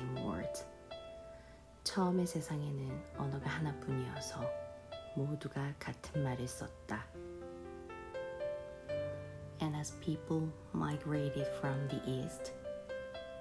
same words. 처음의 세상에는 언어가 하나뿐이어서 모두가 같은 말을 썼다. And as people migrated from the east,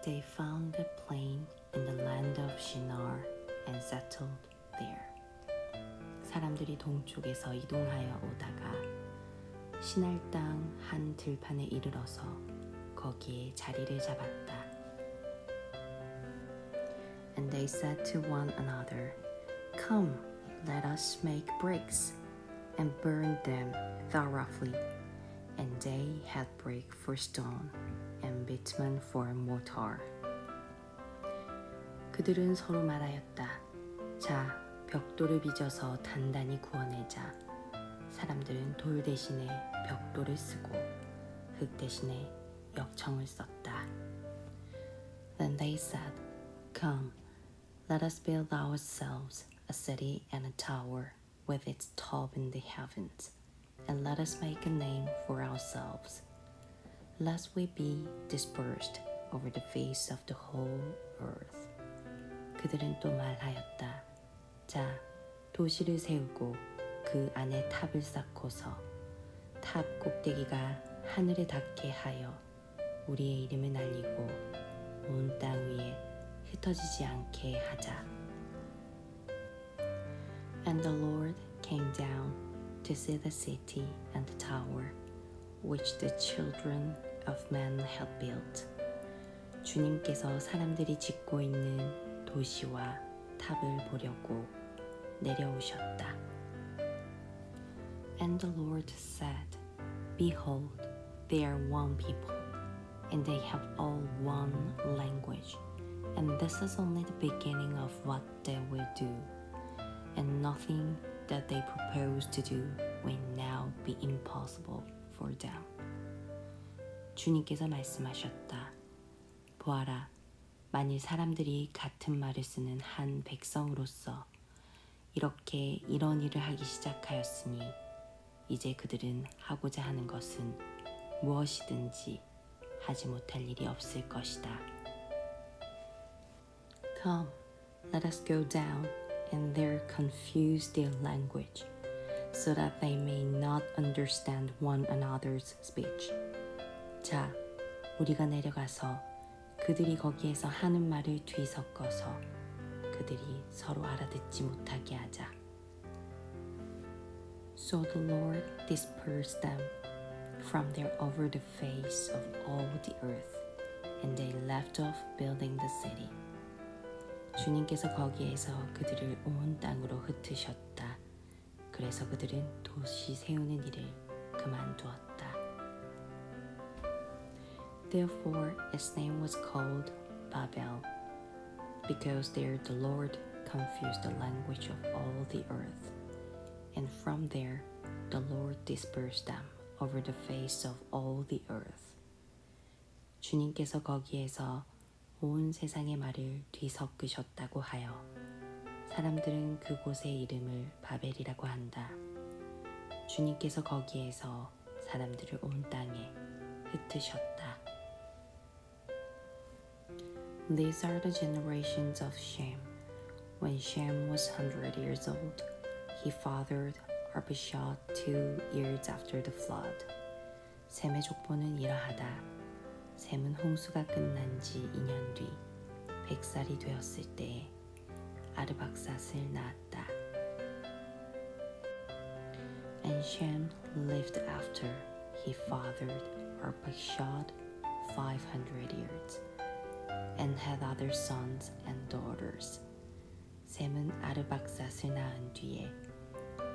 they found a plain in the land of Shinar and settled there. 사람들이 동쪽에서 이동하여 오다가 시날 땅 한 들판에 이르러서 거기에 자리를 잡았다. And they said to one another, Come, let us make bricks and burn them thoroughly. And they had brick for stone and bitumen for mortar. 그들은 서로 말하였다. 자, 벽돌을 빚어서 단단히 구워내자. 사람들은 돌 대신에 벽돌을 쓰고 흙 대신에 역청을 썼다. Then they said, Come, let us build ourselves a city and a tower with its top in the heavens, and let us make a name for ourselves, lest we be dispersed over the face of the whole earth. 그들은 또 말하였다. 자, 도시를 세우고 그 안에 탑을 쌓고서 탑 꼭대기가 하늘에 닿게 하여 우리의 이름을 날리고 온 땅 위에 흩어지지 않게 하자. And the Lord came down to see the city and the tower which the children of man had built. 주님께서 사람들이 짓고 있는 도시와 탑을 보려고 내려오셨다. And the Lord said, Behold, they are one people, and they have all one language, and this is only the beginning of what they will do, and nothing that they propose to do will now be impossible for them. 주님께서 말씀하셨다. 보아라, 만일 사람들이 같은 말을 쓰는 한 백성으로서 이렇게 이런 일을 하기 시작하였으니 이제 그들은 하고자 하는 것은 무엇이든지 하지 못할 일이 없을 것이다. Come, let us go down and there confuse their language, so that they may not understand one another's speech. 자, 우리가 내려가서 그들이 거기에서 하는 말을 뒤섞어서 그들이 서로 알아듣지 못하게 하자. So the Lord dispersed them from there over the face of all the earth, and they left off building the city. 주님께서 거기에서 그들을 온 땅으로 흩으셨다. 그래서 그들은 도시 세우는 일을 그만두었다. Therefore its name was called Babel, because there the Lord confused the language of all the earth. And from there the Lord dispersed them over the face of all the earth. 주님께서 거기에서 온 세상의 말을 뒤섞으셨다고 하여 사람들은 그곳의 이름을 바벨이라고 한다. 주님께서 거기에서 사람들을 온 땅에 흩으셨다. These are the generations of Shem. When Shem was 100 years old, he fathered Arpachshad 2 years after the flood. 셈의 족보는 이러하다. 셈은 홍수가 끝난 지 2년 뒤 100살이 되었을 때에 아르박삿을 낳았다. And Shem lived after he fathered Arpachshad 500 years, and had other sons and daughters. 셈은 아르박삿을 낳은 뒤에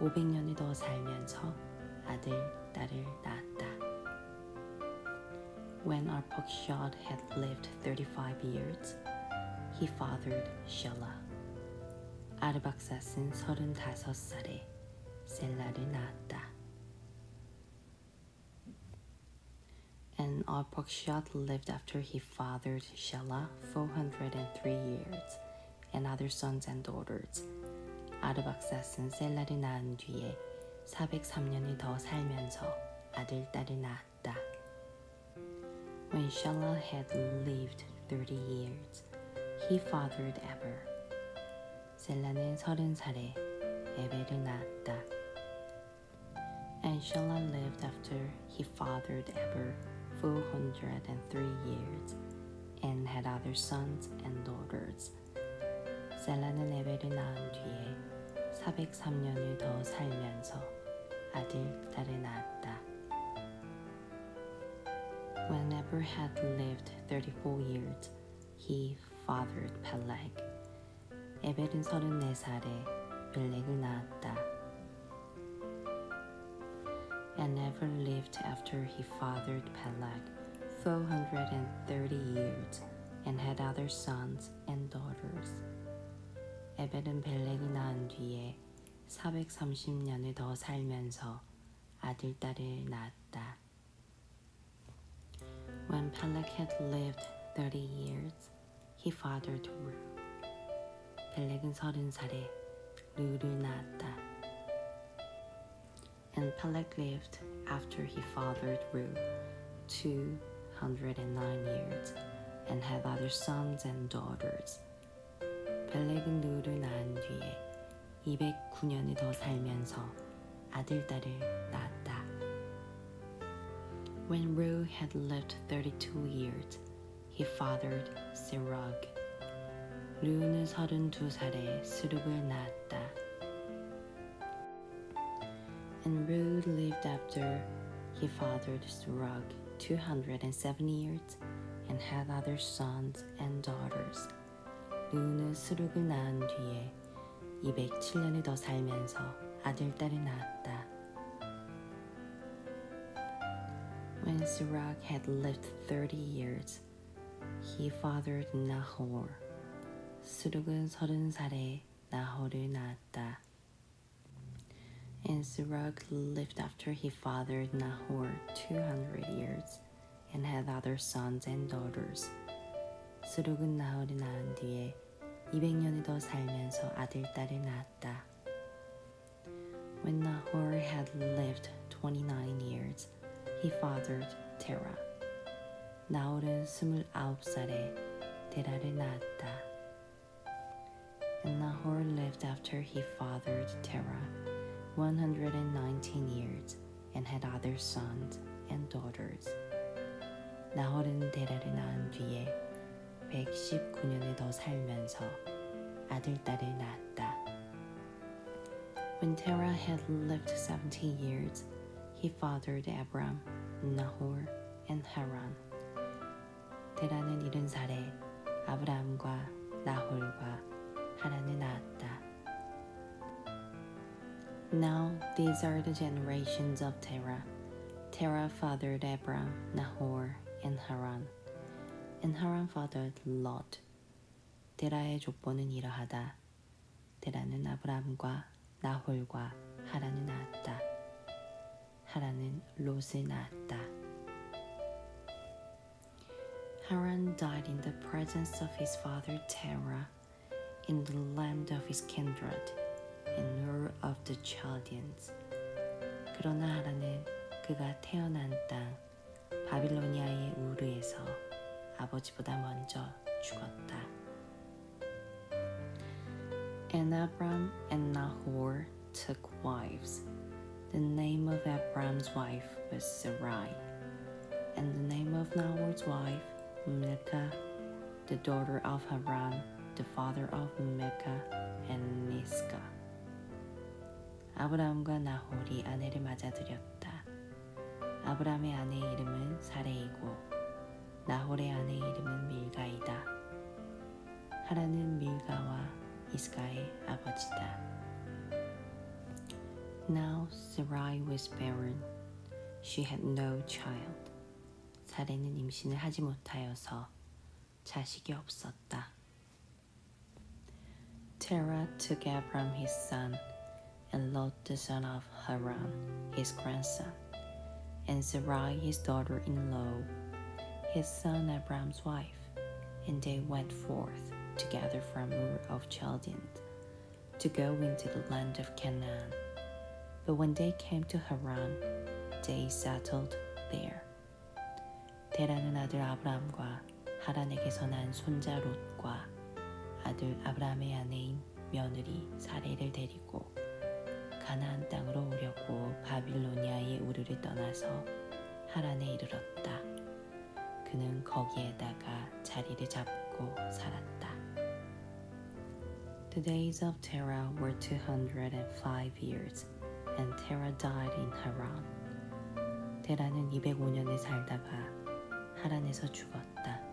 500년을 더 살면서 아들, 딸을 낳았다. When Arpachshad had lived 35 years, he fathered Shelah. 아르박삿은 35살에 셀라를 낳았다. And Arpachshad lived after he fathered Shelah 403 years, and other sons and daughters. 아르박삿은 셀라를 낳은 뒤에 403년을 더 살면서 아들, 딸을 낳았다. When Shelah had lived 30 years, he fathered Eber. 셀라는 30살에 에벨을 낳았다. And Shelah lived after he fathered Eber 403 years and had other sons and daughters. 셀라는 에벨을 낳은 뒤에 403년을 더 살면서 아들, 딸을 낳았다. When Eber had lived 34 years, he fathered Peleg. 에벨은 34살에 벨렉을 낳았다. And Eber lived after he fathered Peleg 430 years and had other sons and daughters. 에벨은 벨렉을 낳은 뒤에 430년을 더 살면서 아들, 딸을 낳았다. When Peleg had lived 30 years, he fathered Ru. 벨렉은 30살에 르를 낳았다. And Peleg lived after he fathered Ru 209 years and had other sons and daughters. 벨렉은 르를 낳은 뒤에 209년을 더 살면서 아들, 딸을 낳았다. When Ru had lived 32 years, he fathered Serug. 르는 32살에 스룩을 낳았다. And Ru lived after he fathered Serug 207 years and had other sons and daughters. 르는 스룩을 낳은 뒤에 207년을 더 살면서 아들, 딸을 낳았다. When Serug had lived 30 years, he fathered Nahor. 스룩은 30살에 나홀을 낳았다. And Serug lived after he fathered Nahor 200 years and had other sons and daughters. 스룩은 나홀을 낳은 뒤에 200년을 더 살면서 아들, 딸을 낳았다. When Nahor had lived 29 years, he fathered Terah. 나홀은 29살에 데라를 낳았다. And Nahor lived after he fathered Terah 119 years and had other sons and daughters. 나홀은 데라를 낳은 뒤에 119년을 더 살면서 아들, 딸을 낳았다. When Terah had lived 70 years, he fathered Abram, Nahor, and Haran. 데라는 70살에 아브라함과 나홀과 하란을 낳았다. Now these are the generations of Terah. Terah fathered Abram, Nahor, and Haran. And Haran fathered Lot. 데라의 족보는 이러하다. 데라는 아브라함과 나홀과 하란을 낳았다. 하란은 롯을 낳았다. Haran died in the presence of his father Terah in the land of his kindred, in Ur of the Chaldeans. 그러나 하란은 그가 태어난 땅 바빌로니아의 우르에서 아버지보다 먼저 죽었다. And Abram and Nahor took wives. The name of Abram's wife was Sarai, and the name of Nahor's wife Milcah, the daughter of Haran, the father of Milcah and Iscah. 아브라함과 나홀이 아내를 맞아들였다. 아브라함의 아내의 이름은 사레이고 나홀의 아내의 이름은 밀가이다. 하란은 밀가와 이스가의 아버지다. Now Sarai was barren. She had no child. 사레는 임신을 하지 못하여서 자식이 없었다. Terah took Abram his son, and Lot the son of Haran, his grandson, and Sarai his daughter-in-law, his son Abram's wife, and they went forth together from Ur of Chaldeans to go into the land of Canaan. But when they came to Haran, they settled there. 데라는 아들 아브람과 하란에게서 난 손자 롯과 아들 아브라함의 아내인 며느리 사레를 데리고 가나안 땅으로 오려고 바빌로니아의 우르를 떠나서 하란에 이르렀다. 그는 거기에다가 자리를 잡고 살았다. The days of Terah were 205 years, and Terah died in Haran. 테라는 205년을 살다가 하란에서 죽었다.